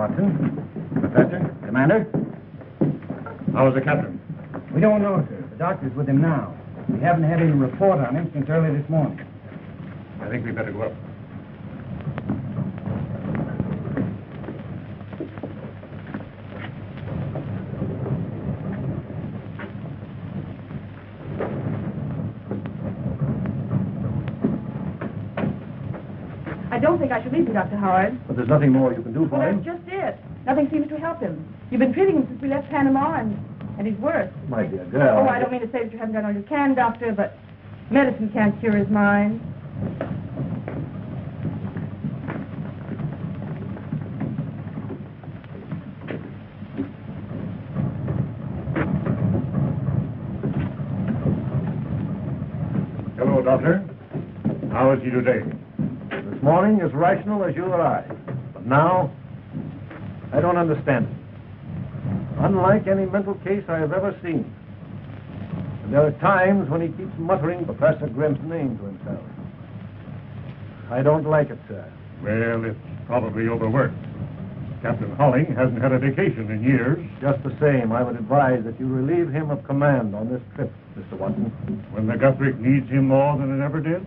Watson. Professor, Commander. How is the captain? We don't know, sir. The doctor's with him now. We haven't had any report on him since early this morning. I think we better go up. I don't think I should leave you, Dr. Howard. But there's nothing more you can do for Well, him? that's just it. Nothing seems to help him. You've been treating him since we left Panama, and he's worse. My dear girl. Oh, I don't mean to say that you haven't done all you can, Doctor, but medicine can't cure his mind. Hello, Doctor. How is he today? This morning as rational as you or I. But now, I don't understand it. Unlike any mental case I have ever seen. And there are times when he keeps muttering Professor Grimm's name to himself. I don't like it, sir. Well, it's probably overworked. Captain Holling hasn't had a vacation in years. Just the same, I would advise that you relieve him of command on this trip, Mr. Watson. When the Guthrie needs him more than it ever did?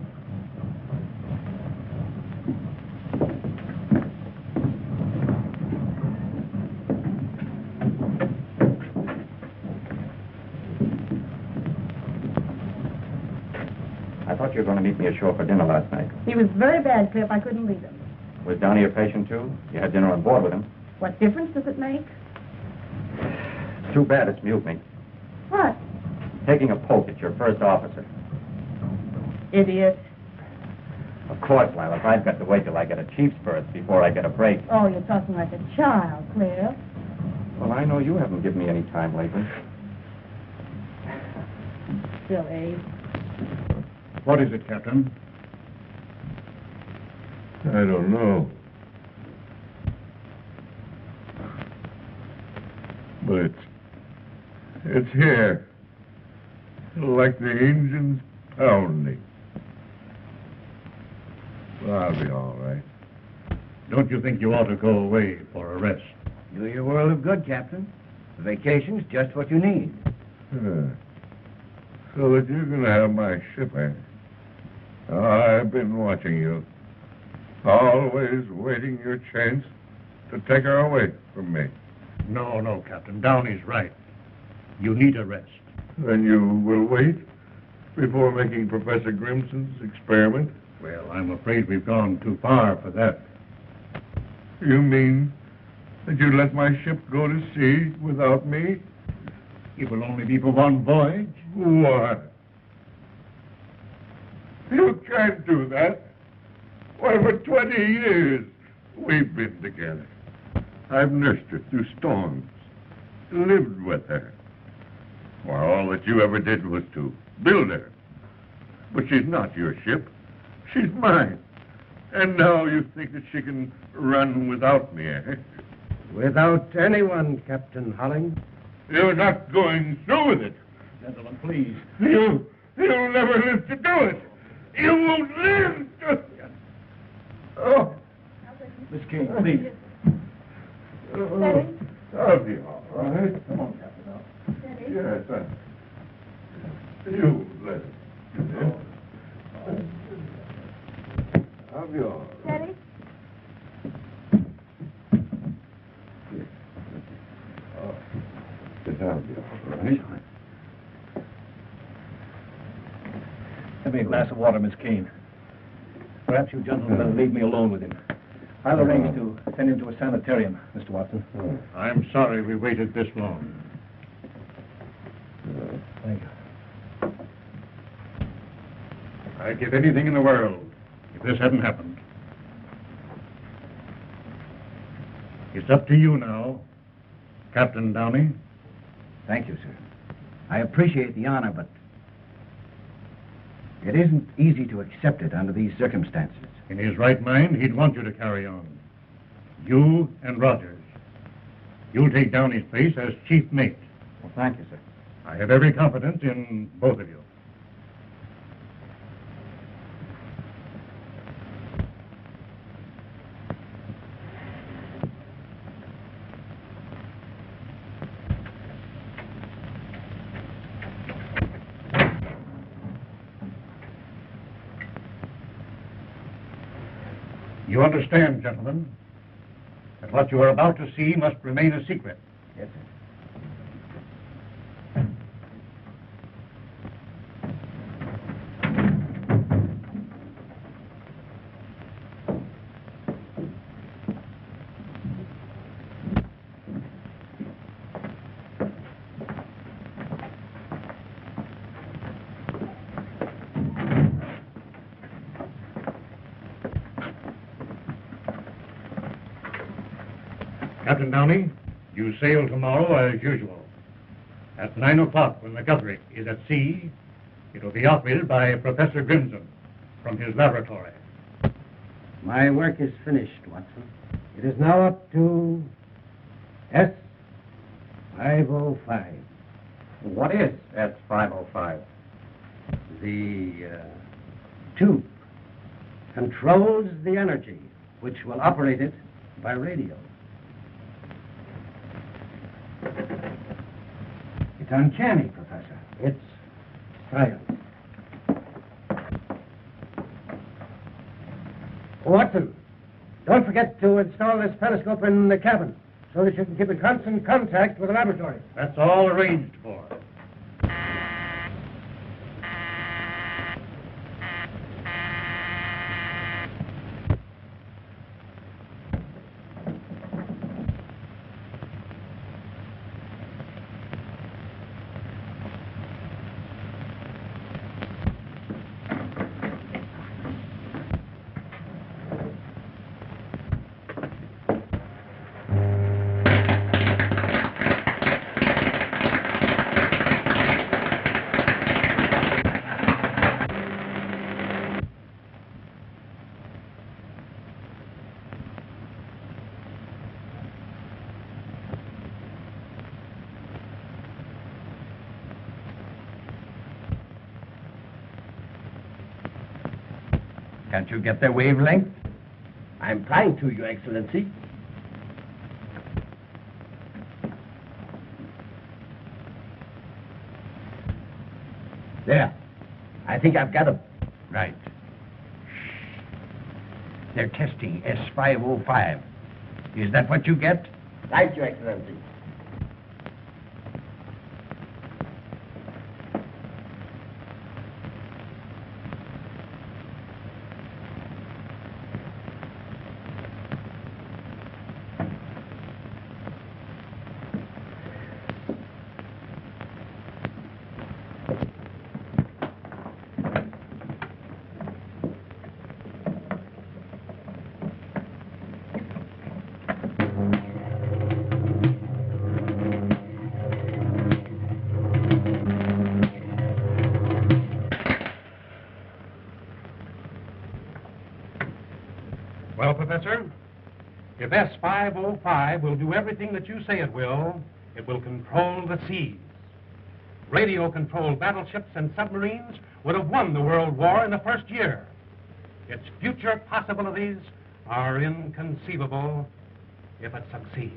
I thought you were going to meet me ashore for dinner last night. He was very bad, Cliff. I couldn't leave him. Was Downey a patient, too? You had dinner on board with him. What difference does it make? It's too bad it's mutiny. What? Taking a poke at your first officer. Idiot. Of course, Lila. I've got to wait till I get a chief's berth before I get a break. Oh, you're talking like a child, Cliff. Well, I know you haven't given me any time lately. Silly. What is it, Captain? I don't know. But it's here. Like the engines pounding. Well, I'll be all right. Don't you think you ought to go away for a rest? Do your world of good, Captain. The vacation's just what you need. So that you're going to have my ship, eh? I've been watching you. Always waiting your chance to take her away from me. No, Captain. Downey's right. You need a rest. Then you will wait before making Professor Grimson's experiment? Well, I'm afraid we've gone too far for that. You mean that you let my ship go to sea without me? It will only be for one voyage. What? You can't do that. Why, for 20 years we've been together. I've nursed her through storms, lived with her. Why, all that you ever did was to build her. But she's not your ship. She's mine. And now you think that she can run without me, eh? Without anyone, Captain Holling. You're not going through with it. Gentlemen, please. You'll never live to do it. You won't live to... Oh. Miss Kane, please. Steady. I'll be all right. Come on, Captain. Now. Steady. Yes, you let it. I'll be all right. Steady. I'll be all right. Give me a glass of water, Miss Kane. Perhaps you gentlemen better leave me alone with him. I'll arrange to send him to a sanitarium, Mr. Watson. I'm sorry we waited this long. Thank you. I'd give anything in the world if this hadn't happened. It's up to you now, Captain Downey. Thank you, sir. I appreciate the honor, but it isn't easy to accept it under these circumstances. In his right mind, he'd want you to carry on. You and Rogers. You'll take Downey's place as chief mate. Well, thank you, sir. I have every confidence in both of you. You understand, gentlemen, that what you are about to see must remain a secret. Yes, sir. Captain Downey, you sail tomorrow as usual. At 9 o'clock, when the Guthrie is at sea, it will be operated by Professor Grimson from his laboratory. My work is finished, Watson. It is now up to S505. What is S505? The tube controls the energy which will operate it by radio. It's uncanny, Professor. It's science. Watson, don't forget to install this periscope in the cabin so that you can keep in constant contact with the laboratory. That's all arranged for. Can't you get their wavelength? I'm trying to, Your Excellency. There. I think I've got them. Right. They're testing S505. Is that what you get? Right, Your Excellency. Well, Professor, if S505 will do everything that you say it will control the seas. Radio-controlled battleships and submarines would have won the World War in the first year. Its future possibilities are inconceivable if it succeeds.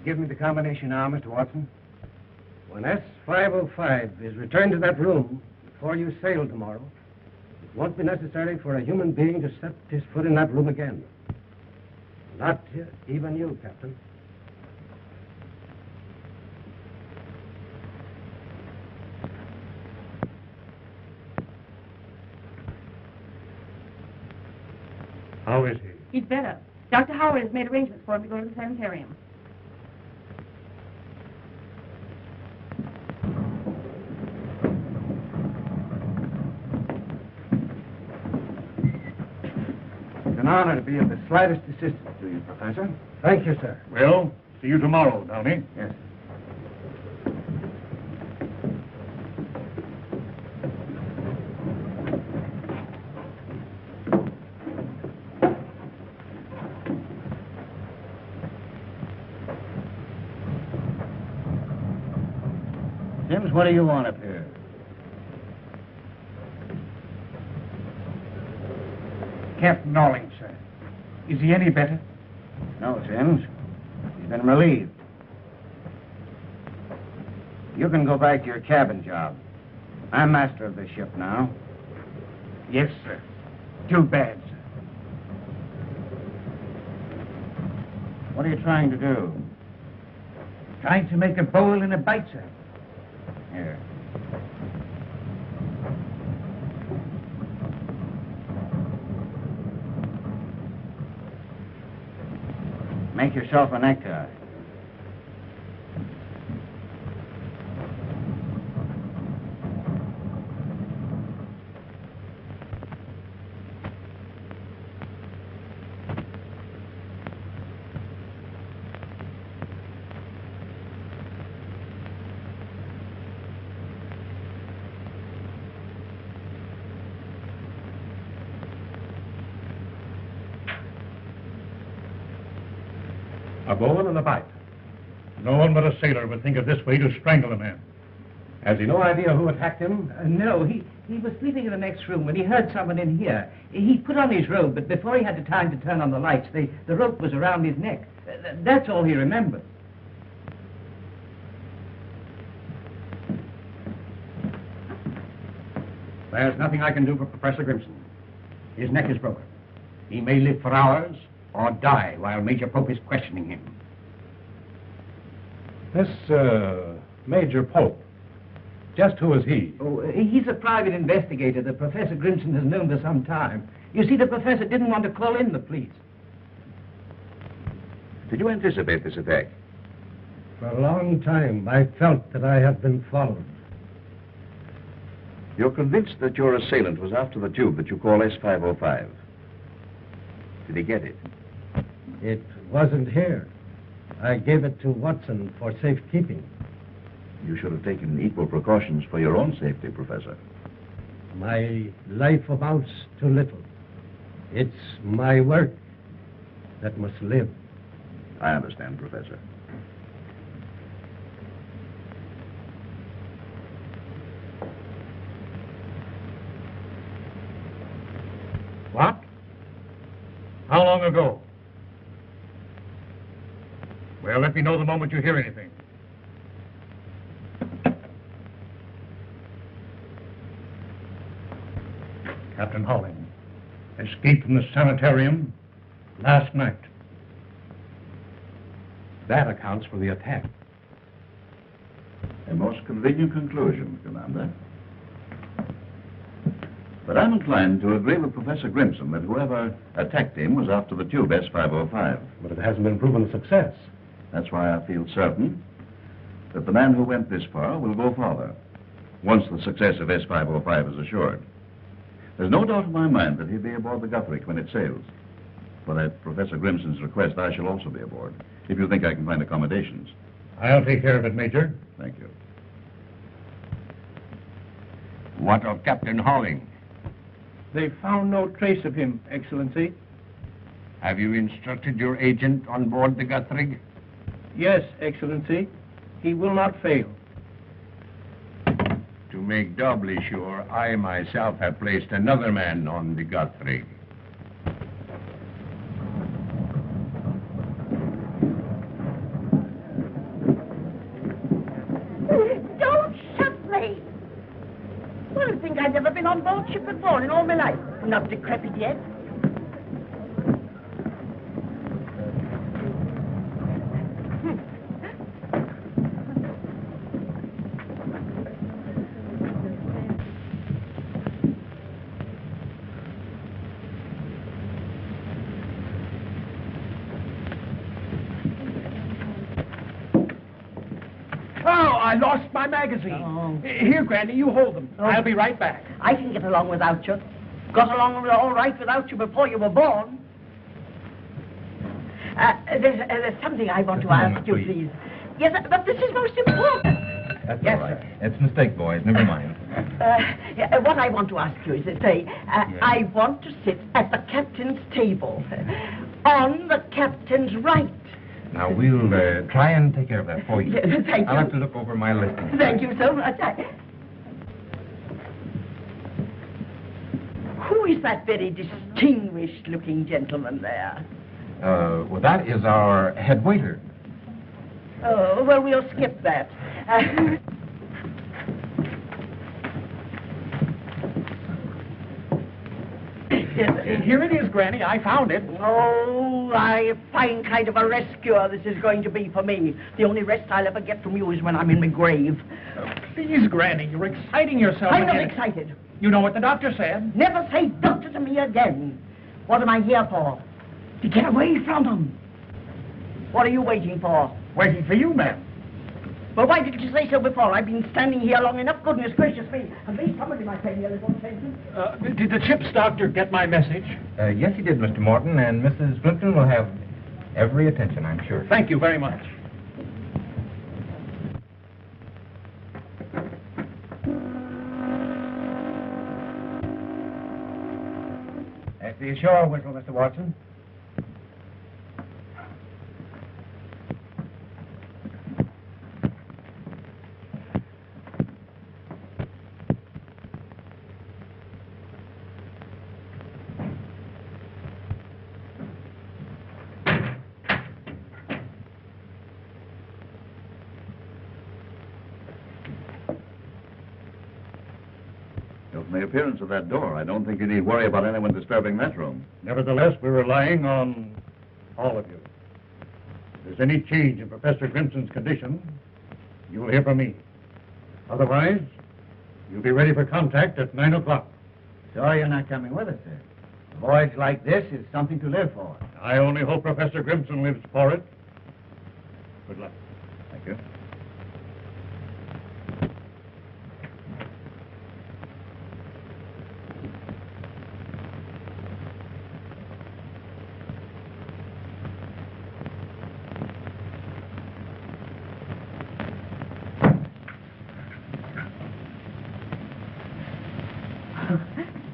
Give me the combination now, Mr. Watson. When S505 is returned to that room before you sail tomorrow, it won't be necessary for a human being to set his foot in that room again. Not even you, Captain. How is he? He's better. Dr. Howard has made arrangements for him to go to the sanitarium. It's an honor to be of the slightest assistance to you, Professor. Thank you, sir. Well, see you tomorrow, Downey. Yes. what do you want up here? Captain Holling, sir. Is he any better? No, Sims. He's been relieved. You can go back to your cabin job. I'm master of this ship now. Yes, sir. Too bad, sir. What are you trying to do? Trying to make a bowl and a bite, sir. Here. Make yourself a necktie. A bowl and a bite. No one but a sailor would think of this way to strangle a man. Has he no idea who attacked him? No, he was sleeping in the next room when he heard someone in here. He put on his robe, but before he had the time to turn on the lights, the rope was around his neck. That's all he remembers. There's nothing I can do for Professor Grimson. His neck is broken. He may live for hours or die while Major Pope is questioning him. This, Major Pope, just who is he? Oh, he's a private investigator that Professor Grimson has known for some time. You see, the professor didn't want to call in the police. Did you anticipate this attack? For a long time, I felt that I had been followed. You're convinced that your assailant was after the tube that you call S505. Did he get it? It wasn't here. I gave it to Watson for safekeeping. You should have taken equal precautions for your own safety, Professor. My life amounts to little. It's my work that must live. I understand, Professor. What? How long ago? Well, let me know the moment you hear anything. Captain Holling escaped from the sanitarium last night. That accounts for the attack. A most convenient conclusion, Commander. But I'm inclined to agree with Professor Grimson that whoever attacked him was after the tube S505. But it hasn't been proven a success. That's why I feel certain that the man who went this far will go farther, once the success of S505 is assured. There's no doubt in my mind that he'll be aboard the Guthrie when it sails. But at Professor Grimson's request, I shall also be aboard, if you think I can find accommodations. I'll take care of it, Major. Thank you. What of Captain Holling? They found no trace of him, Excellency. Have you instructed your agent on board the Guthrie? Yes, Excellency. He will not fail. To make doubly sure, I myself have placed another man on the Guthrie. Don't shoot me! Well, I think I've never been on board ship before in all my life. I'm not decrepit yet. I lost my magazine. Oh. Here, Granny, you hold them. Oh. I'll be right back. I can get along without you. Got along all right without you before you were born. There's something I want to ask you, please. Yes, but this is most important. That's Yes, all right. sir. It's a mistake, boys. Never mind. What I want to ask you is, I want to sit at the captain's table, on the captain's right. Now, we'll try and take care of that for you. Yes, thank I'll you. have to look over my listing. Thank you so much. Who is that very distinguished-looking gentleman there? Well, that is our head waiter. Oh, well, we'll skip that. Here it is, Granny. I found it. Oh, a fine kind of a rescuer this is going to be for me. The only rest I'll ever get from you is when I'm in my grave. Please, Granny, you're exciting yourself. I'm not again. excited. You know what the doctor said? Never say doctor to me again. What am I here for? To get away from them. What are you waiting for? Waiting for you, ma'am. Well, why didn't you say so before? I've been standing here long enough. Goodness gracious me. And please, somebody might pay me a little attention. Did the ship's doctor get my message? Yes, he did, Mr. Morton, and Mrs. Plimpton will have every attention, I'm sure. Thank you very much. That's the ashore whistle, Mr. Watson. From the appearance of that door, I don't think you need worry about anyone disturbing that room. Nevertheless, we're relying on all of you. If there's any change in Professor Grimson's condition, you'll hear from me. Otherwise, you'll be ready for contact at 9 o'clock. Sorry you're not coming with us, sir. A voyage like this is something to live for. I only hope Professor Grimson lives for it. Good luck. Thank you.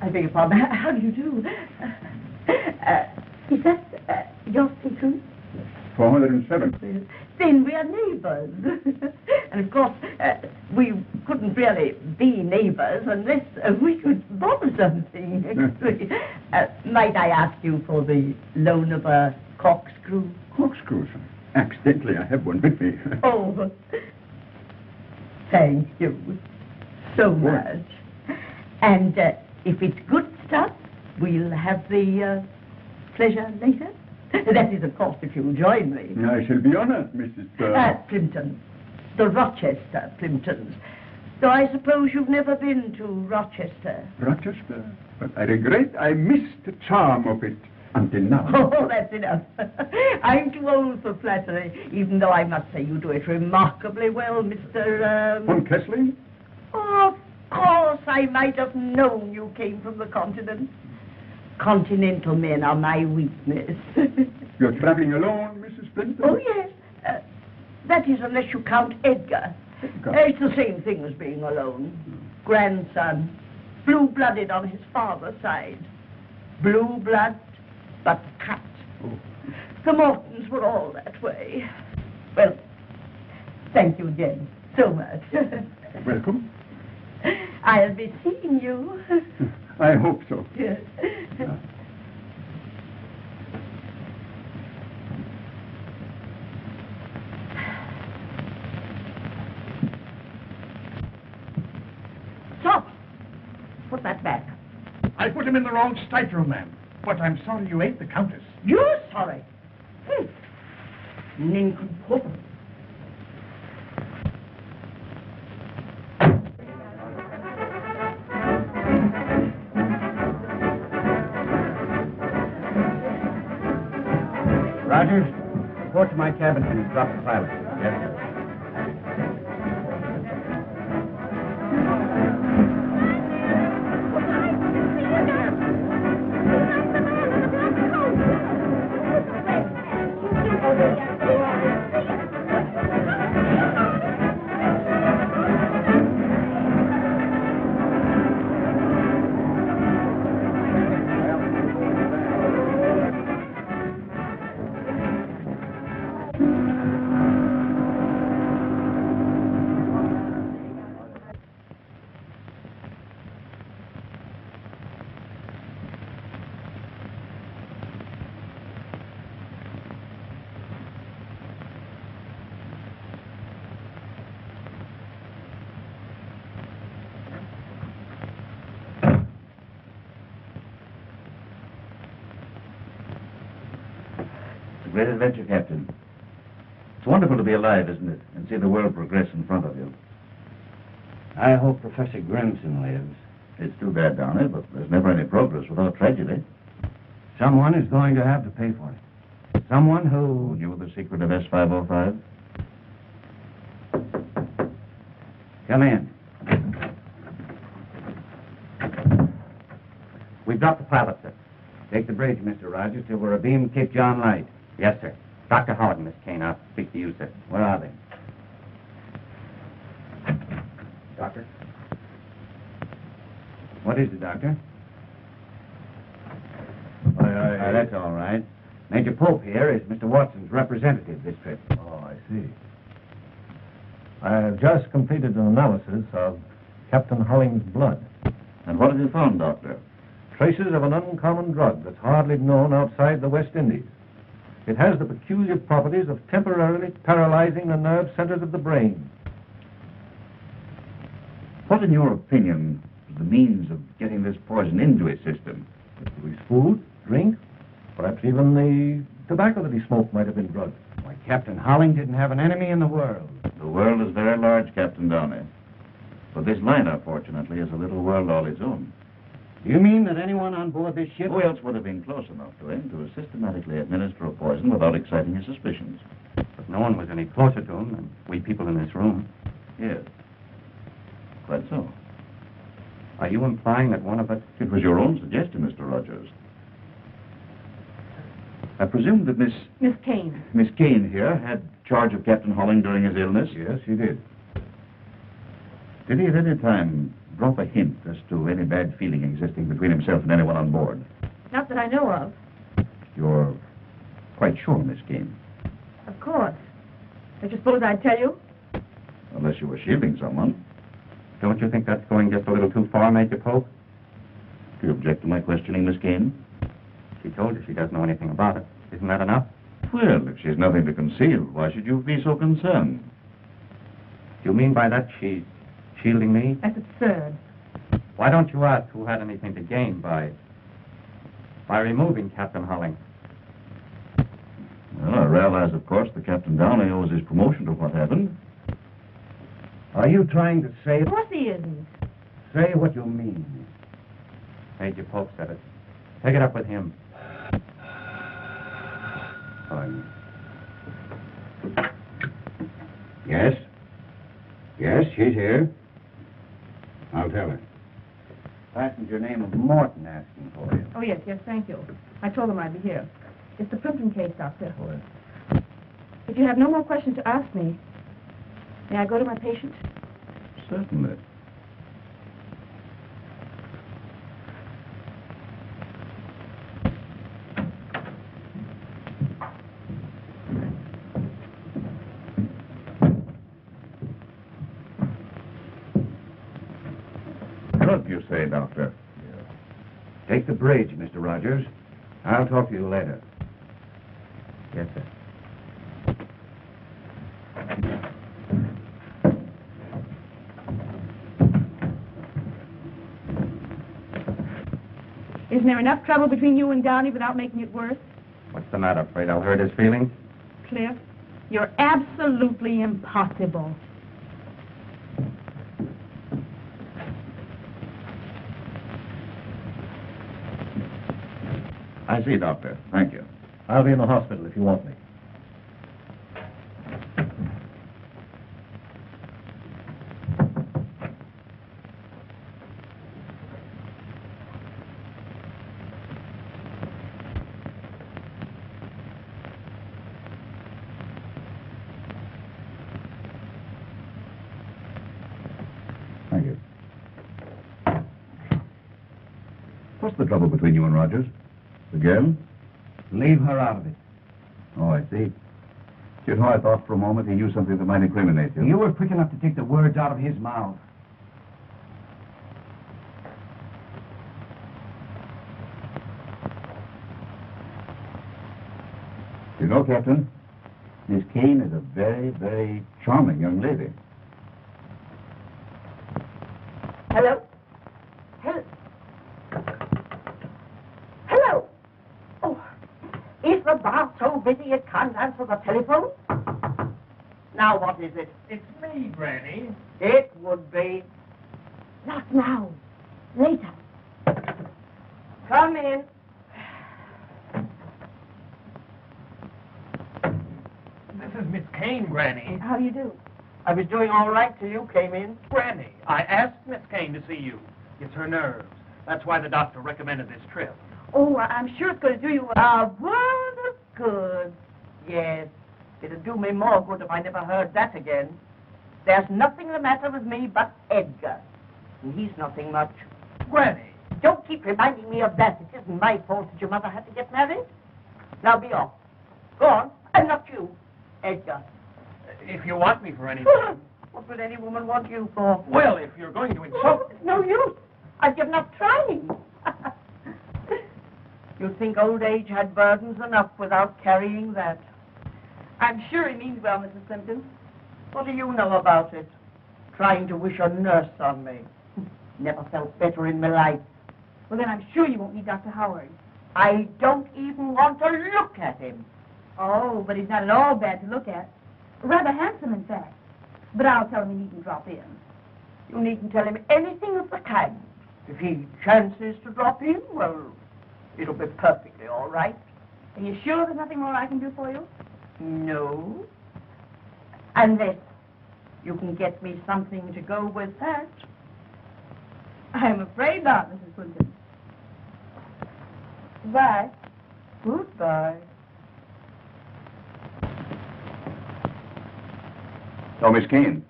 I beg your pardon. How do you do? Is that your station? 407. Then we are neighbors. And of course, we couldn't really be neighbors unless we could bother something. Might I ask you for the loan of a corkscrew? Corkscrews. Accidentally, I have one with me. Oh, thank you so much. And if it's good stuff, we'll have the pleasure later. That is, of course, if you'll join me. I shall be honored, Mrs. Plimpton. The Rochester Plimptons. Though I suppose you've never been to Rochester. Rochester? But I regret I missed the charm of it until now. Oh, that's enough. I'm too old for flattery, even though I must say you do it remarkably well, Mr. Von Kessling? Oh, of course, I might have known you came from the continent. Continental men are my weakness. You're traveling alone, Mrs. Plimpton? Oh, yes. That is, unless you count Edgar. It's the same thing as being alone. Grandson, blue-blooded on his father's side. Blue blood, but Capt. Oh. The Mortons were all that way. Well, thank you again so much. Welcome. I'll be seeing you. I hope so. Yes. Stop! Put that back. I put him in the wrong stateroom, ma'am. But I'm sorry you ate the Countess. You're sorry. Nincompoop. Rogers, report to my cabin and drop the pilot. Yes, sir. a great adventure, Captain. It's wonderful to be alive, isn't it? And see the world progress in front of you. I hope Professor Grimson lives. It's too bad, Downey, but there's never any progress without tragedy. Someone is going to have to pay for it. Someone who... Knew the secret of S505? Come in. We've dropped the pilot, sir. Take the bridge, Mr. Rogers, till we're abeam Cape John Light. Yes, sir. Dr. Holling, Miss Kane. I'll speak to you, sir. Where are they? Doctor? What is it, Doctor? That's all right. Major Pope here is Mr. Watson's representative this trip. Oh, I see. I have just completed an analysis of Captain Holling's blood. And what have you found, Doctor? Traces of an uncommon drug that's hardly known outside the West Indies. It has the peculiar properties of temporarily paralyzing the nerve centers of the brain. What, in your opinion, is the means of getting this poison into his system? His food, drink, perhaps even the tobacco that he smoked might have been drugged. Why, Captain Holling didn't have an enemy in the world. The world is very large, Captain Downey. But this liner, fortunately, is a little world all its own. Do you mean that anyone on board this ship... Who else would have been close enough to him to systematically administer a poison without exciting his suspicions? But no one was any closer to him than we people in this room. Yes. Quite so. Are you implying that one of us... It was your own suggestion, Mr. Rogers. I presume that Miss Kane here had charge of Captain Holling during his illness? Yes, he did. Did he at any time drop a hint as to any bad feeling existing between himself and anyone on board? Not that I know of. You're quite sure, Miss Kane? Of course. Don't you suppose I'd tell you? Unless you were shielding someone. Don't you think that's going just a little too far, Major Pope? Do you object to my questioning, Miss Kane? She told you she doesn't know anything about it. Isn't that enough? Well, if she's nothing to conceal, why should you be so concerned? Do you mean by that she's shielding me? That's absurd. Why don't you ask who had anything to gain by removing Captain Holling? Well, I realize, of course, that Captain Downey owes his promotion to what happened. Are you trying to say... Of course he isn't. Say what you mean. Major Pope said it. Take it up with him. Yes? Yes, she's here. I'll tell her. Passenger name of Morton asking for you. Oh, yes, thank you. I told him I'd be here. It's the Plimpton case, Doctor. If you have no more questions to ask me, may I go to my patient? Certainly. Drug, you say, Doctor? Take the bridge, Mr. Rogers. I'll talk to you later. Yes, sir. Isn't there enough trouble between you and Downey without making it worse? What's the matter? Afraid I'll hurt his feelings? Cliff, you're absolutely impossible. I see, Doctor. Thank you. I'll be in the hospital if you want me. Thank you. What's the trouble between you and Rogers? The girl? Leave her out of it. Oh, I see. You know, I thought for a moment he knew something that might incriminate you. You were quick enough to take the words out of his mouth. You know, Captain, Miss Kane is a very, very charming young lady. Hello? Hello? Hello? Oh, is the bar so busy you can't answer the telephone? Now what is it? It's me, Granny. It would be. Not now. Later. Come in. This is Miss Kane, Granny. How do you do? I was doing all right till you came in. Granny, I asked Miss Kane to see you. It's her nerves. That's why the doctor recommended this trip. Oh, I'm sure it's going to do you A world of good. Yes. It'd do me more good if I never heard that again. There's nothing the matter with me but Edgar. And he's nothing much. Granny. Don't keep reminding me of that. It isn't my fault that your mother had to get married. Now be off. Go on. And not you, Edgar. If you want me for anything. What would any woman want you for? Well, if you're going to insult... It's no use. I've given up trying. You think old age had burdens enough without carrying that? I'm sure he means well, Mrs. Plimpton. What do you know about it? Trying to wish a nurse on me. Never felt better in my life. Well, then I'm sure you won't need Dr. Howard. I don't even want to look at him. Oh, but he's not at all bad to look at. Rather handsome, in fact. But I'll tell him he needn't drop in. You needn't tell him anything of the kind. If he chances to drop in, well, it'll be perfectly all right. Are you sure there's nothing more I can do for you? No. Unless you can get me something to go with that. I'm afraid not, Mrs. Plimpton. Goodbye. Goodbye. Oh, Miss Kane.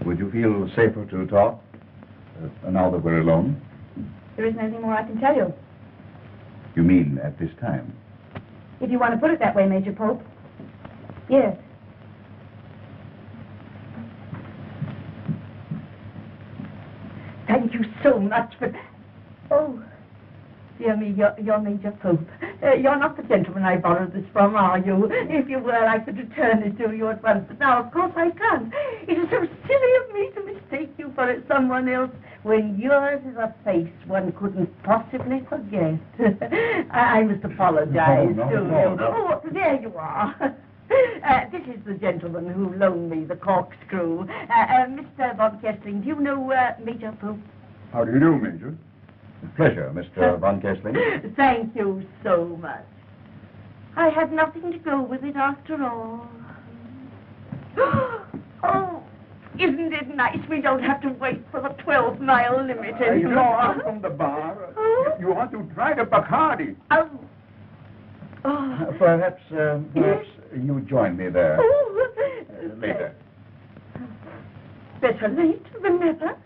Would you feel safer to talk now that we're alone? There isn't anything more I can tell you. You mean at this time? If you want to put it that way, Major Pope. Yes. Thank you so much for... Oh, dear me, you're Major Pope. You're not the gentleman I borrowed this from, are you? If you were, I could return it to you at once. But now, of course, I can't. It is so silly of me to mistake you for someone else when yours is a face one couldn't possibly forget. I must apologize to you. Oh, there you are. This is the gentleman who loaned me the corkscrew. Mr. von Kessling, do you know Major Pope? How do you do, Major? Pleasure, Mr. von Kessling. Thank you so much. I had nothing to go with it after all. Oh, isn't it nice we don't have to wait for the 12-mile limit anymore? You from the bar. You want to try the Bacardi. Oh. Perhaps you join me there later. Better late than never.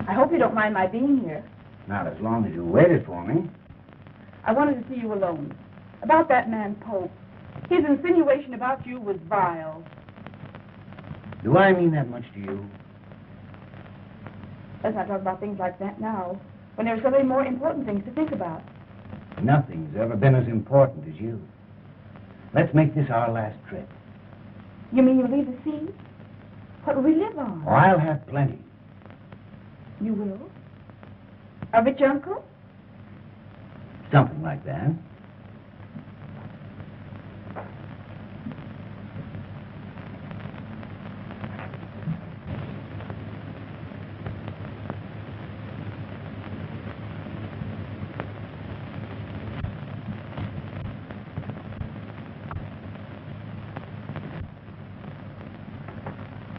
I hope you don't mind my being here. Not as long as you waited for me. I wanted to see you alone. About that man, Pope. His insinuation about you was vile. Do I mean that much to you? Let's not talk about things like that now, when there are so many more important things to think about. Nothing's ever been as important as you. Let's make this our last trip. You mean you'll leave the sea? What will we live on? Oh, I'll have plenty. You will? A rich uncle? Something like that.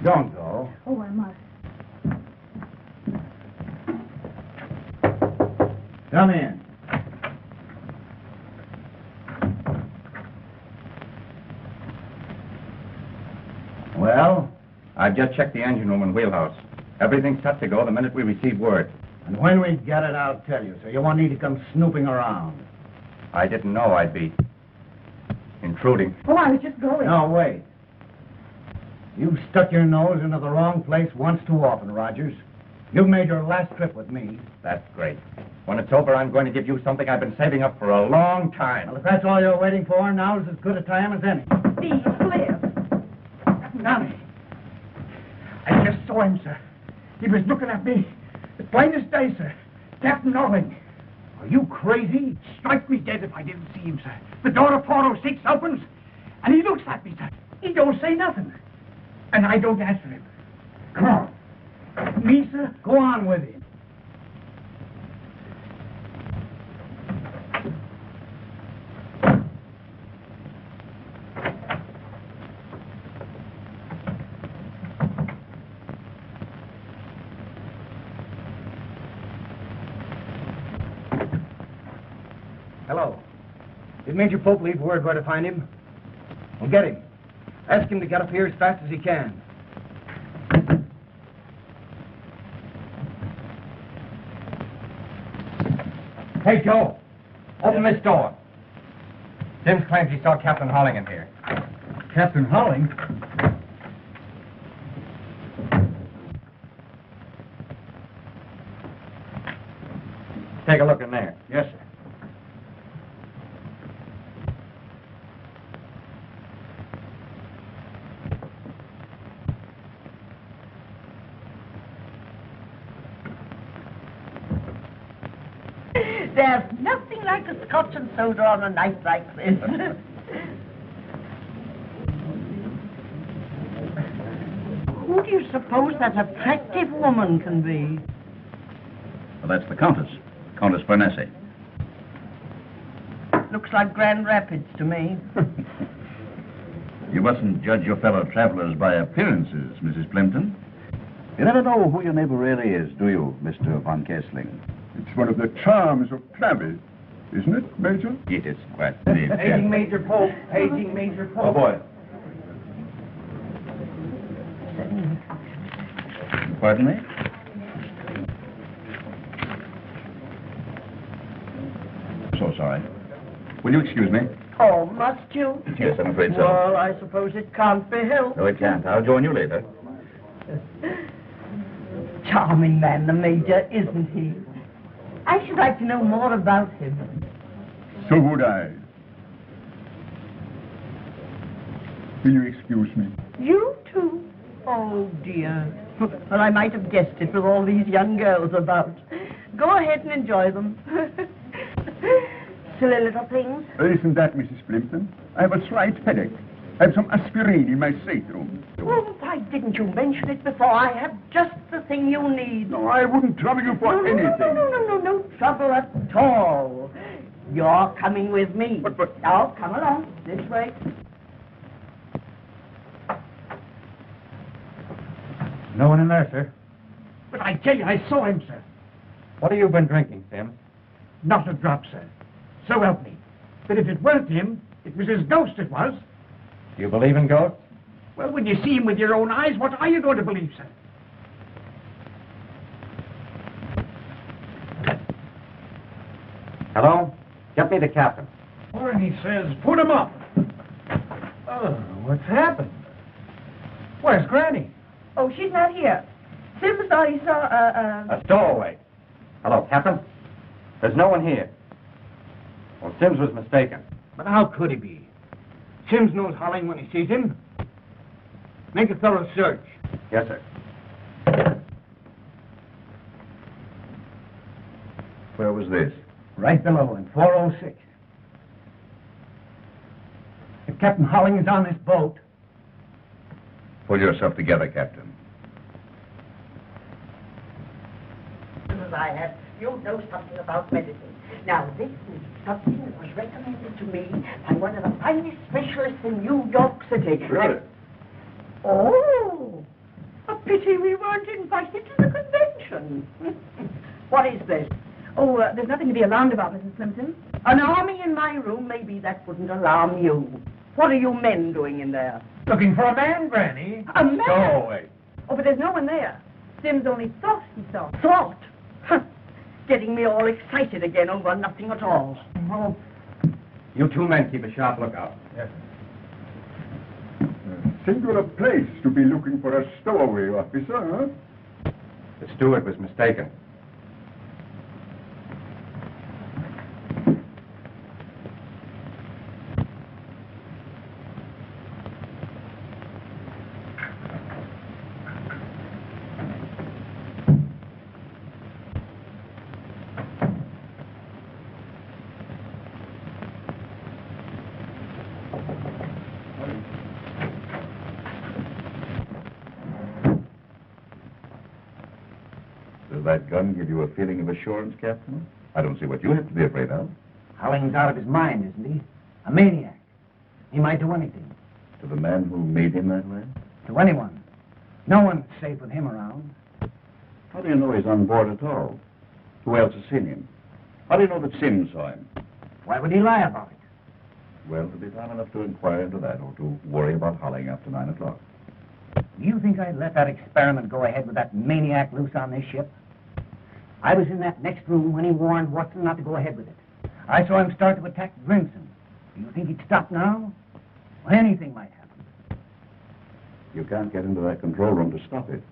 Don't go. Oh, I must. Come in. Well? I've just checked the engine room and wheelhouse. Everything's set to go the minute we receive word. And when we get it, I'll tell you, so you won't need to come snooping around. I didn't know I'd be intruding. Oh, I was just going. No, wait. You've stuck your nose into the wrong place once too often, Rogers. You've made your last trip with me. That's great. When it's over, I'm going to give you something I've been saving up for a long time. Well, if that's all you're waiting for, now's as good a time as any. Steve, Cliff. Downey. I just saw him, sir. He was looking at me. As plain as day, sir. Captain Holling. Are you crazy? Strike me dead if I didn't see him, sir. The door of 406 opens, and he looks at me, sir. He don't say nothing. And I don't answer him. Come on. Me, sir? Go on with him. Hello. Did Major Pope leave word where to find him? Well, get him. Ask him to get up here as fast as he can. Hey, Joe. Open this door. Sims claims he saw Captain Holling in here. Captain Holling? Take a look in there. Yes, sir. There's nothing like a scotch and soda on a night like this. Who do you suppose that attractive woman can be? Well, that's the Countess. Countess Bernese. Looks like Grand Rapids to me. You mustn't judge your fellow travelers by appearances, Mrs. Plimpton. You never know who your neighbor really is, do you, Mr. von Kessling? It's one of the charms of travel, isn't it, Major? It is quite indeed. Paging Major Pope. Paging Major Pope. Oh, boy. Pardon me? So sorry. Will you excuse me? Oh, must you? Yes, I'm afraid so. Well, I suppose it can't be helped. No, it can't. I'll join you later. Charming man, the Major, isn't he? I should like to know more about him. So would I. Will you excuse me? You too? Oh, dear. Well, I might have guessed it with all these young girls about. Go ahead and enjoy them. Silly little things. Isn't that, Mrs. Plimpton? I have a slight headache. I have some aspirin in my stateroom. Well, why didn't you mention it before? I have just the thing you need. No, I wouldn't trouble you for anything. No trouble at all. You're coming with me. But... Now, come along. This way. No one in there, sir. But I tell you, I saw him, sir. What have you been drinking, Sims? Not a drop, sir. So help me. But if it weren't him, it was his ghost it was. Do you believe in ghosts? Well, when you see him with your own eyes, what are you going to believe, sir? Let me the captain. And he says, put him up. Oh, what's happened? Where's Granny? Oh, she's not here. Sims thought he saw A stowaway. Hello, Captain. There's no one here. Well, Sims was mistaken. But how could he be? Sims knows Holling when he sees him. Make a thorough search. Yes, sir. Where was this? Right below in 406. If Captain Holling is on this boat... Pull yourself together, Captain. I have, you know something about medicine. Now, this is something that was recommended to me by one of the finest specialists in New York City. Really? Oh, a pity we weren't invited to the convention. What is this? Oh, there's nothing to be alarmed about, Mrs. Plimpton. An army in my room, maybe that wouldn't alarm you. What are you men doing in there? Looking for a man, Granny. A man? Stowaway. Oh, but there's no one there. Sims only thought he saw. Thought? Huh. Getting me all excited again over nothing at all. Well, You two men keep a sharp lookout. yes. Singular place to be looking for a stowaway officer, huh? The steward was mistaken. Does that gun give you a feeling of assurance, Captain? I don't see what you have to be afraid of. Holling's out of his mind, isn't he? A maniac. He might do anything. To the man who made him that way? To anyone. No one's safe with him around. How do you know he's on board at all? Who else has seen him? How do you know that Sims saw him? Why would he lie about it? Well, to be time enough to inquire into that or to worry about Holling after 9 o'clock. Do you think I'd let that experiment go ahead with that maniac loose on this ship? I was in that next room when he warned Watson not to go ahead with it. I saw him start to attack Grimson. Do you think he'd stop now? Well, anything might happen. You can't get into that control room to stop it.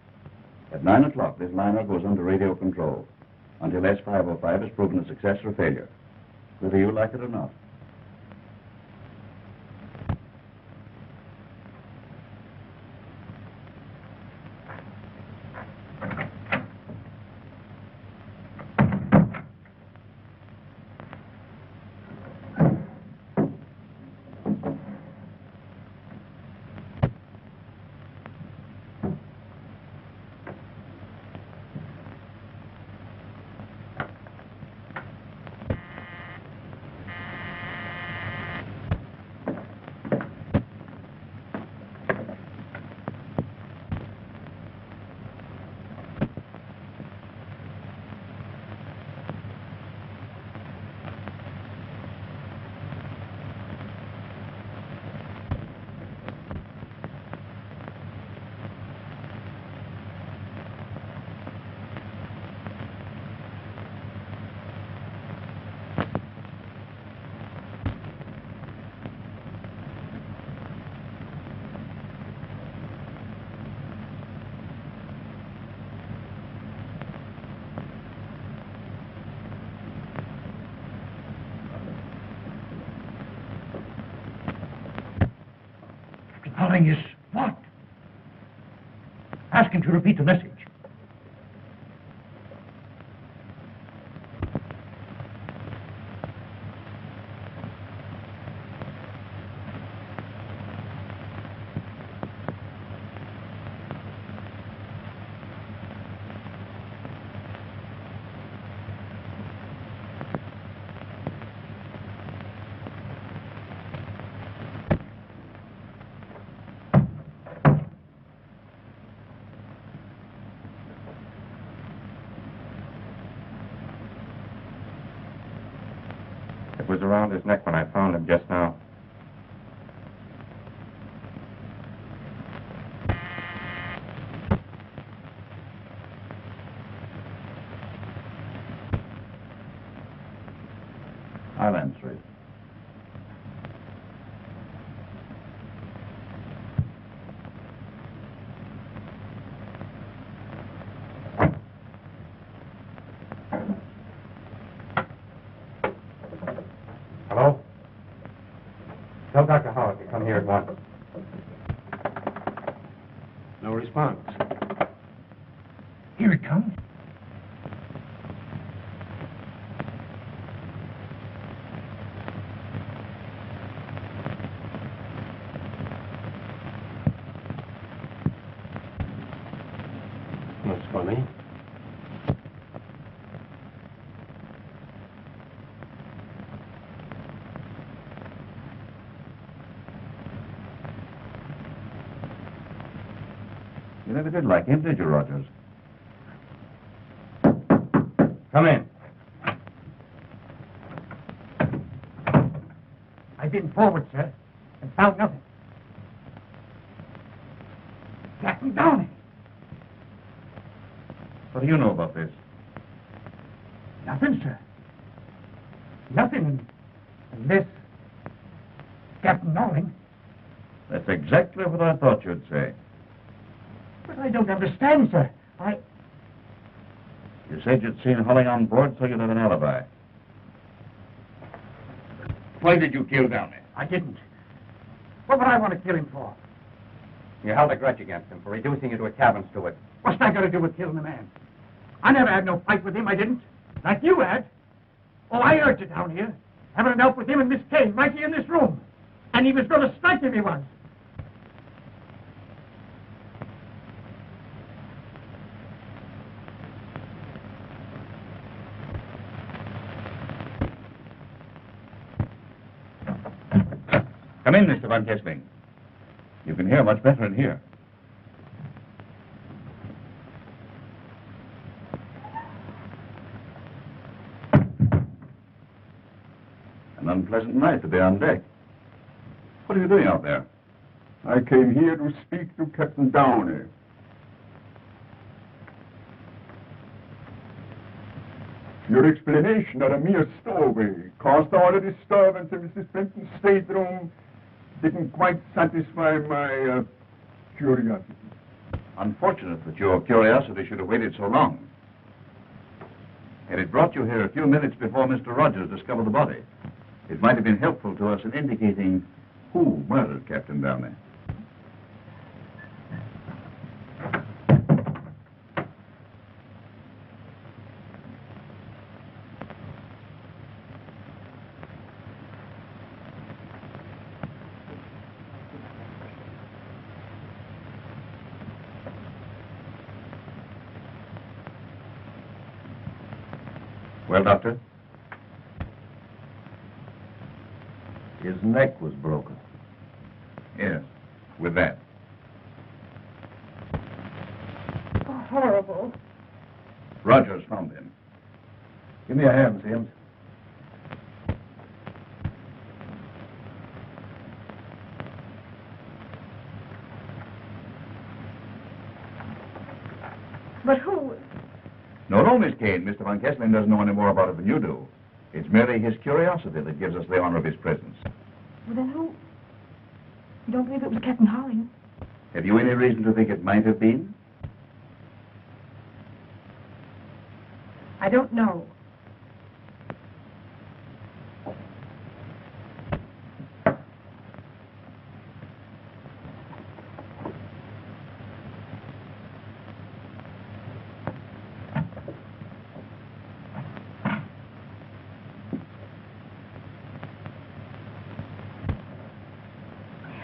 At 9 o'clock, this liner goes under radio control until S505 is proven a success or failure, whether you like it or not. Holling is what? Ask him to repeat the message. It was around his neck when I found him just now. I'll answer it. Hello? Tell Dr. Howard to come here at once. No response. Here it comes. That's funny. You never did like him, did you, Rogers? Come in. I've been forward, sir, and found nothing. Captain Downey. What do you know about this? Nothing, sir. Nothing unless Captain Holling. That's exactly what I thought you'd say. But I don't understand, sir. You said you'd seen Holling on board, so you'd have an alibi. Why did you kill Downey? I didn't. What would I want to kill him for? You held a grudge against him for reducing you to a cabin steward. What's that got to do with killing a man? I never had no fight with him, I didn't. Like you had. Oh, I heard you down here, having an out with him and Miss Kane right here in this room. And he was going to strike him, he was. Come in, Mr. Von Kessling. You can hear much better in here. An unpleasant night to be on deck. What are you doing out there? I came here to speak to Captain Downey. Your explanation are a mere stowaway. Caused all the disturbance in Mrs. Plimpton's stateroom. Didn't quite satisfy my curiosity. Unfortunate that your curiosity should have waited so long. Had it brought you here a few minutes before Mr. Rogers discovered the body, it might have been helpful to us in indicating who murdered Captain Downey. Well, Doctor? His neck was broken. Yes, with that. Oh, horrible. Rogers found him. Give me a hand, Sims. But who? No, no, Miss Kane. Mr. Von Kessling doesn't know any more about it than you do. It's merely his curiosity that gives us the honor of his presence. Well, then who? You don't believe it was Captain Holling? Have you any reason to think it might have been? I don't know.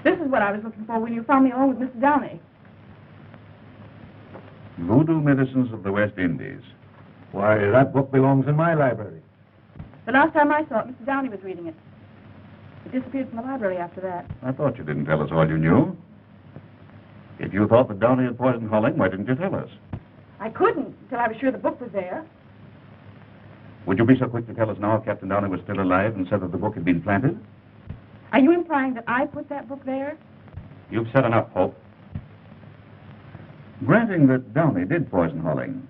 This is what I was looking for when you found me alone with Mr. Downey. Voodoo Medicines of the West Indies. Why, that book belongs in my library. The last time I saw it, Mr. Downey was reading it. It disappeared from the library after that. I thought you didn't tell us all you knew. If you thought that Downey had poisoned Holling, why didn't you tell us? I couldn't until I was sure the book was there. Would you be so quick to tell us now if Captain Downey was still alive and said that the book had been planted? Are you implying that I put that book there? You've said enough, Hope. Granting that Downey did poison Holling,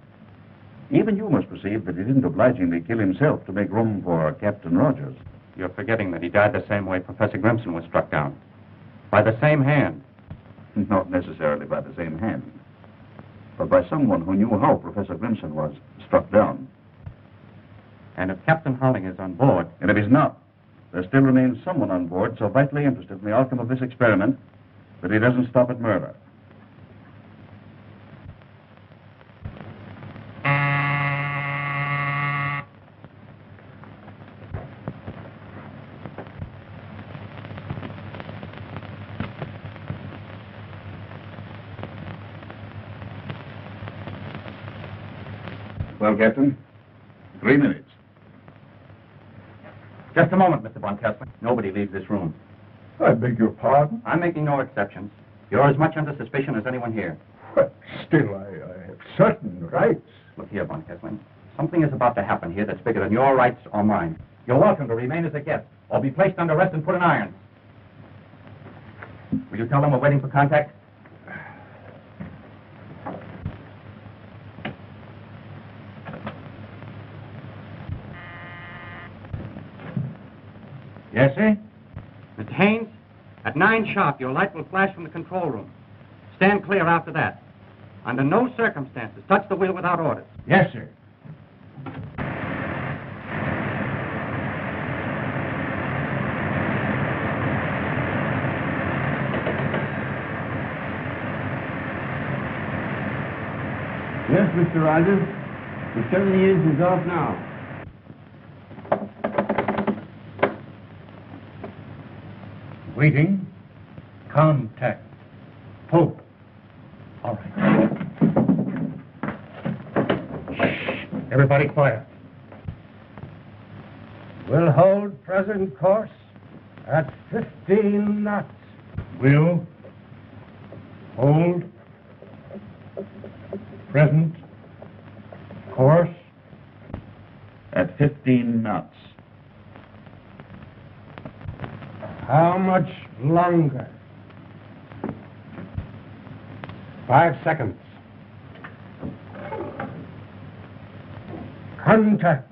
even you must perceive that he didn't obligingly kill himself to make room for Captain Rogers. You're forgetting that he died the same way Professor Grimson was struck down. By the same hand. Not necessarily by the same hand, but by someone who knew how Professor Grimson was struck down. And if Captain Holling is on board... And if he's not, there still remains someone on board so vitally interested in the outcome of this experiment that he doesn't stop at murder. Well, Captain, 3 minutes. Just a moment, Mr. von Kessling. Nobody leaves this room. I beg your pardon? I'm making no exceptions. You're as much under suspicion as anyone here. But still, I have certain rights. Look here, von Kessling. Something is about to happen here that's bigger than your rights or mine. You're welcome to remain as a guest, or be placed under arrest and put in irons. Will you tell them we're waiting for contact? Yes, sir? Mr. Haynes, at 9 sharp, your light will flash from the control room. Stand clear after that. Under no circumstances, touch the wheel without orders. Yes, sir. Yes, Mr. Rogers. The 70 years is off now. Waiting. Contact. Pope. All right. Shh. Everybody quiet. We'll hold present course at 15 knots. Will. Hold. Present. Course. At 15 knots. How much longer? 5 seconds. Contact.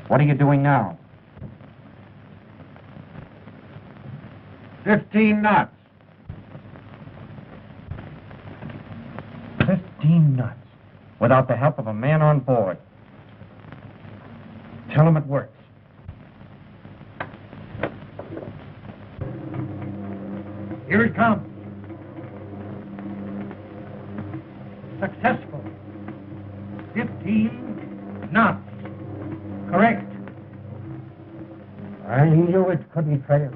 What are you doing now? 15 knots. 15 knots. Without the help of a man on board. Tell him it works. Here it comes. Successful. 15 knots. Correct. I knew it couldn't fail.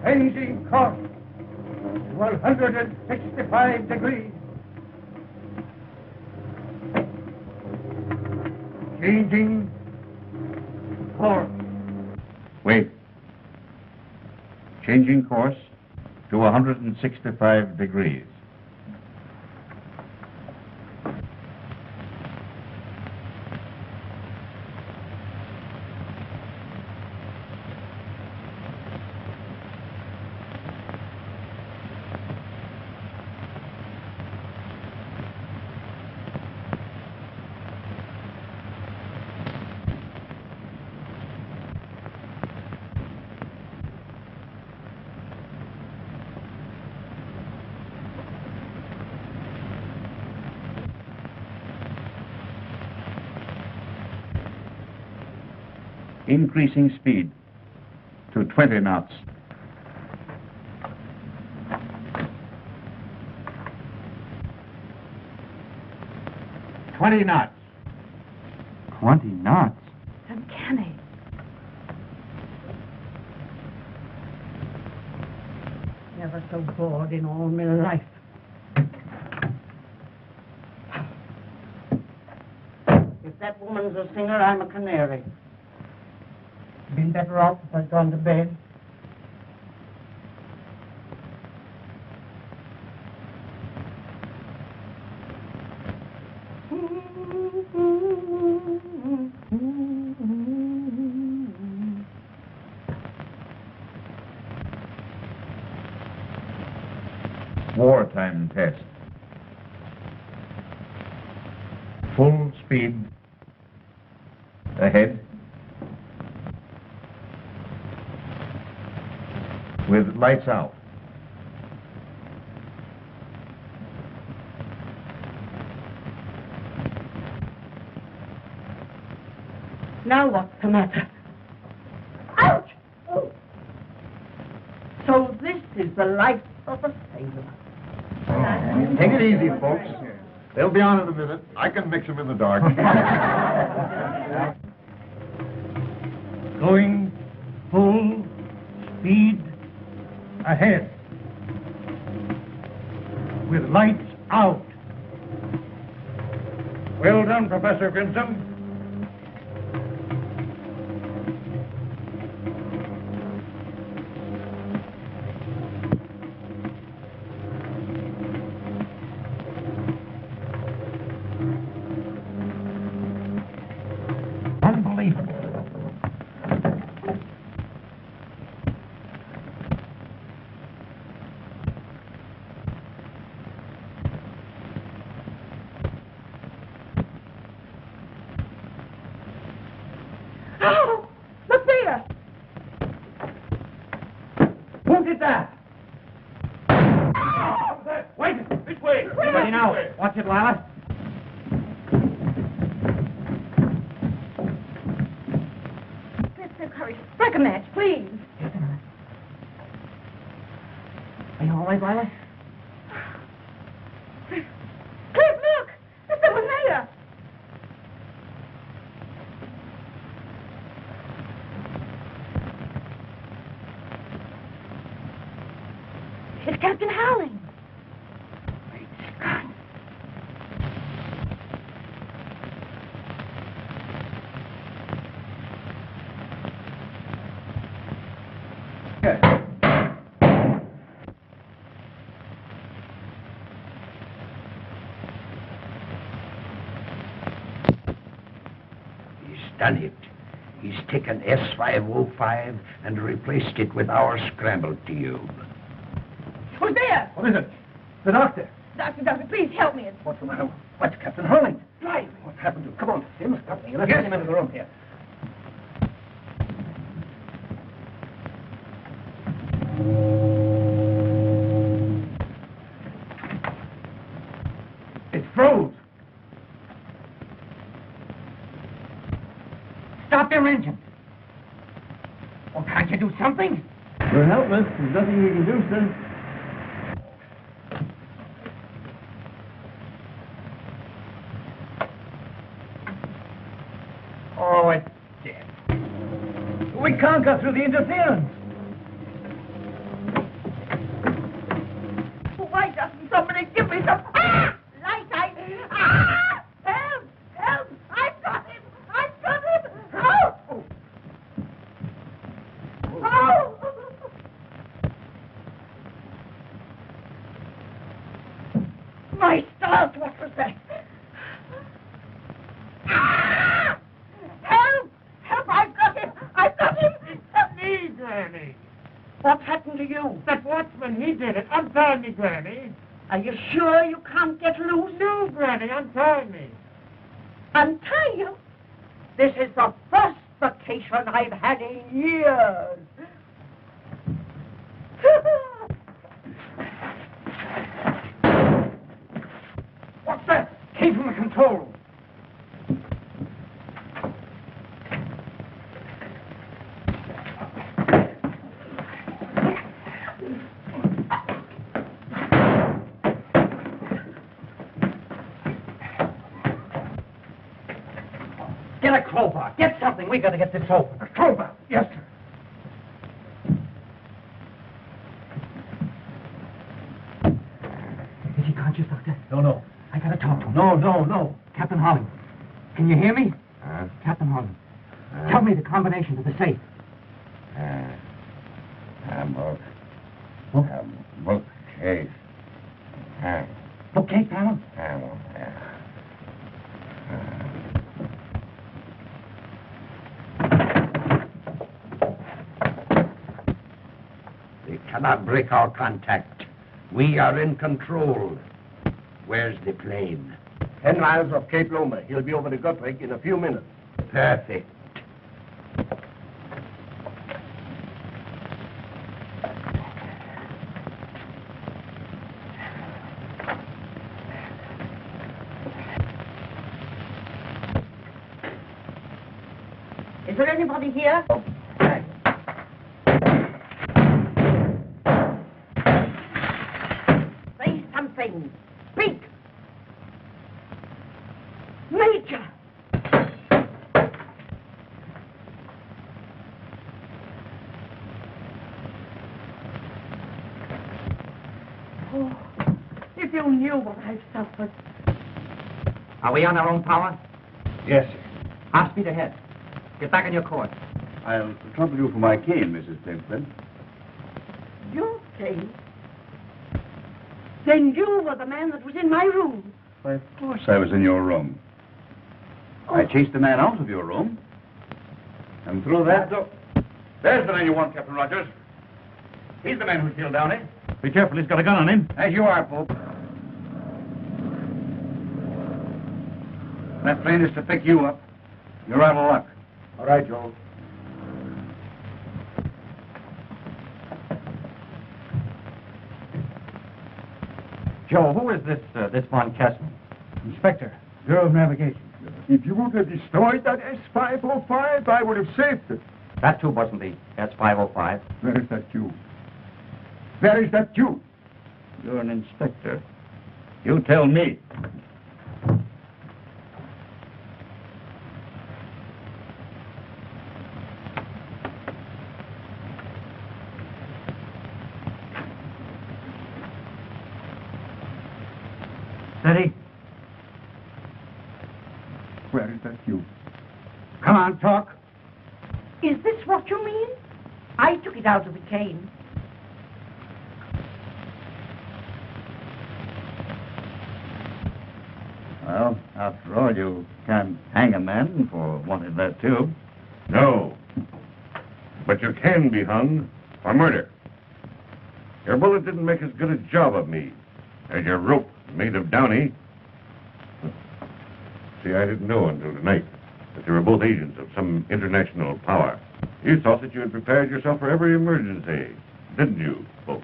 Changing course. 165 degrees. Changing course. Wait. Changing course to 165 degrees. Increasing speed to 20 knots. $20 knots. 20 knots? Uncanny. Never so bored in all my life. woman's a singer, I'm a canary. Been better off if I'd gone to bed. Wartime test. Full speed ahead with lights out. Now what's the matter? Ouch! Oh. So this is the life of a sailor. Take it easy, folks. They'll be on in a minute. I can mix them in the dark. Going full speed ahead with lights out. Well done, Professor Grimson. Watch it, Lila. Let's no hurry. Strike a match, please. Just a minute. Are you all right, Lila? Cliff, look! There's someone there! It's Captain Holling. Done it. He's taken S505 and replaced it with our scramble tube. Who's there? What is it? The doctor. Doctor, please help me. What's the matter? What's Captain Holling? Drive. What's happened to him? Come on, Sims. Help me. Let's get him into the room here. It froze. Stop their engine. Well, can't you do something? We're helpless. There's nothing we can do, sir. Oh, it's dead. We can't go through the interference. Why doesn't somebody give me some... Ah! Light, Ah! Help! Help! I've got him! I've got him! Help! Oh! My stars, what was that? Ah! Help! Help! I've got him! I've got him! Help me, Granny! What happened to you? That watchman, he did it. Untie me, Granny. Are you sure you can't get loose? No, Granny, untie me. Untie you? This is the first vacation I've had in years. What's that? Came from the control room. Get a crowbar. Get something. We got to get this open. A crowbar. Yes, sir. Is he conscious, Doctor? No. I gotta talk to him. No. Captain Holling, can you hear me? Captain Holling, tell me the combination to the safe. Bookcase. Bookcase panel? They cannot break our contact. We are in control. Where's the plane? 10 miles off Cape Loma. He'll be over the Guthrie in a few minutes. Perfect. Is there anybody here? Say something. Speak. Major. Oh, if you knew what I've suffered. Are we on our own power? Yes, sir. Half speed ahead. Get back on your course. I'll trouble you for my cane, Mrs. Plimpton. You, Kane? Then you were the man that was in my room. Why, of course I was in your room. I chased the man out of your room. And through that door... There's the man you want, Captain Rogers. He's the man who killed Downey. Be careful, he's got a gun on him. As you are, Pope. That plane is to pick you up. You're out of luck. All right, Joe. Joe, who is this Von Kessling? Inspector, Bureau of Navigation. If you would have destroyed that S-505, I would have saved it. That too wasn't the S-505. Where is that tube? Where is that tube? You're an inspector. You tell me. Steady. Where is that tube? Come on, talk. Is this what you mean? I took it out of the cane. Well, after all, you can't hang a man for wanting that tube. No. But you can be hung for murder. Your bullet didn't make as good a job of me as your rope made of Downey. See, I didn't know until tonight that you were both agents of some international power. You thought that you had prepared yourself for every emergency, didn't you, both?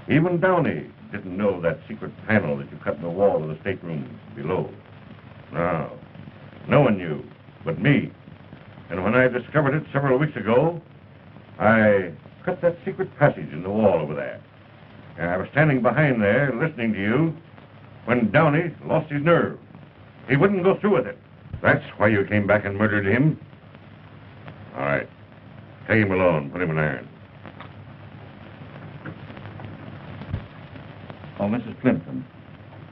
Even Downey didn't know that secret panel that you cut in the wall of the stateroom below. No, no one knew but me. And when I discovered it several weeks ago, I cut that secret passage in the wall over there. And I was standing behind there listening to you when Downey lost his nerve. He wouldn't go through with it. That's why you came back and murdered him. All right. Take him alone. Put him in irons. Oh, Mrs. Plimpton,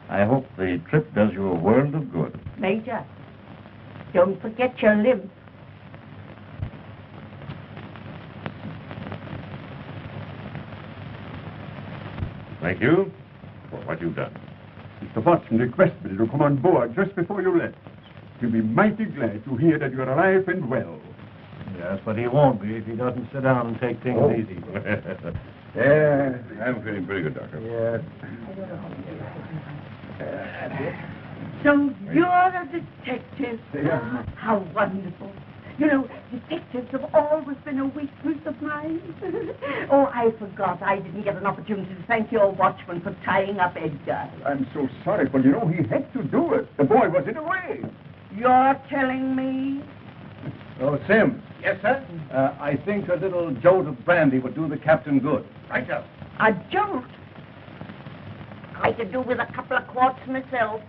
I hope the trip does you a world of good. Major, don't forget your limp. Thank you for what you've done. Mr. Watson requested me to come on board just before you left. He'll be mighty glad to hear that you're alive and well. Yes, but he won't be if he doesn't sit down and take things easy. Yeah, I'm feeling pretty good, Doctor. Yes. So you're a detective. Yeah. How wonderful. You know, detectives have always been a weakness of mine. Oh, I forgot. I didn't get an opportunity to thank your watchman for tying up Edgar. I'm so sorry, but you know, he had to do it. The boy was in a way. You're telling me? Oh, Sim. Yes, sir? I think a little jolt of brandy would do the captain good. Right, sir. A jolt? I could do with a couple of quarts myself.